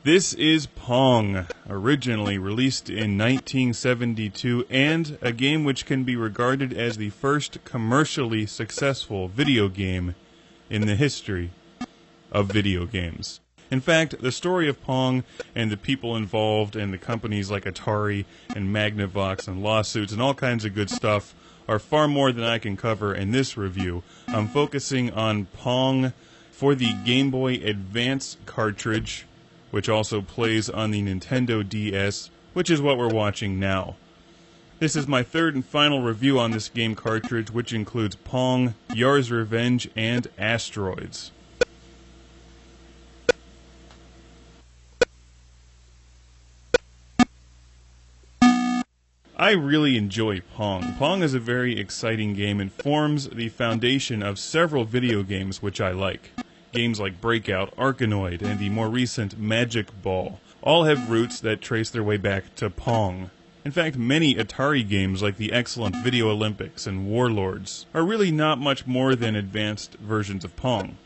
This is Pong, originally released in 1972, and a game which can be regarded as the first commercially successful video game in the history of video games. In fact, the story of Pong and the people involved and the companies like Atari and Magnavox and lawsuits and all kinds of good stuff are far more than I can cover in this review. I'm focusing on Pong for the Game Boy Advance cartridge, which also plays on the Nintendo DS, which is what we're watching now. This is my third and final review on this game cartridge, which includes Pong, Yar's Revenge, and Asteroids. I really enjoy Pong. Pong is a very exciting game and forms the foundation of several video games which I like. Games like Breakout, Arkanoid, and the more recent Magic Ball all have roots that trace their way back to Pong. In fact, many Atari games like the excellent Video Olympics and Warlords are really not much more than advanced versions of Pong.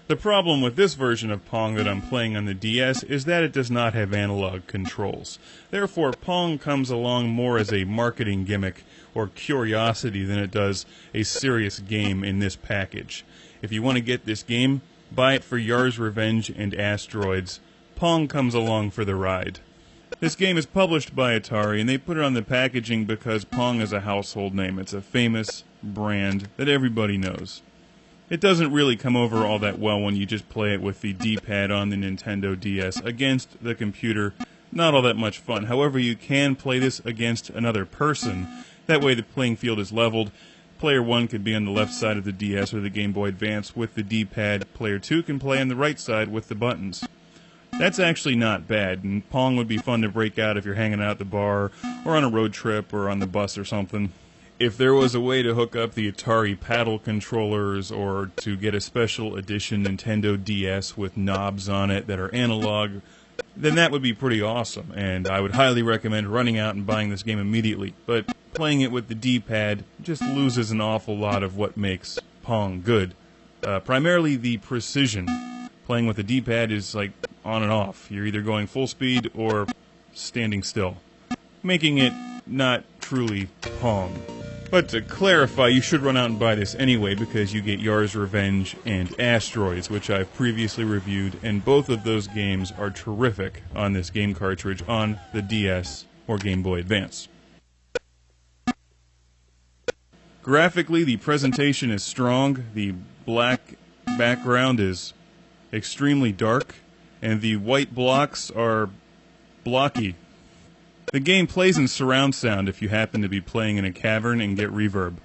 The problem with this version of Pong that I'm playing on the DS is that it does not have analog controls. Therefore, Pong comes along more as a marketing gimmick or curiosity than it does a serious game in this package. If you want to get this game, buy it for Yar's Revenge and Asteroids. Pong comes along for the ride. This game is published by Atari, and they put it on the packaging because Pong is a household name. It's a famous brand that everybody knows. It doesn't really come over all that well when you just play it with the D-pad on the Nintendo DS against the computer. Not all that much fun. However, you can play this against another person. That way the playing field is leveled. Player 1 could be on the left side of the DS or the Game Boy Advance with the D-pad. Player 2 can play on the right side with the buttons. That's actually not bad, and Pong would be fun to break out if you're hanging out at the bar or on a road trip or on the bus or something. If there was a way to hook up the Atari paddle controllers or to get a special edition Nintendo DS with knobs on it that are analog, then that would be pretty awesome, and I would highly recommend running out and buying this game immediately. But playing it with the D-pad just loses an awful lot of what makes Pong good. Primarily the precision. Playing with the D-pad is like on and off. You're either going full speed or standing still, making it not truly Pong. But to clarify, you should run out and buy this anyway because you get Yar's Revenge and Asteroids, which I've previously reviewed, and both of those games are terrific on this game cartridge on the DS or Game Boy Advance. Graphically, the presentation is strong, the black background is extremely dark, and the white blocks are blocky. The game plays in surround sound if you happen to be playing in a cavern and get reverb.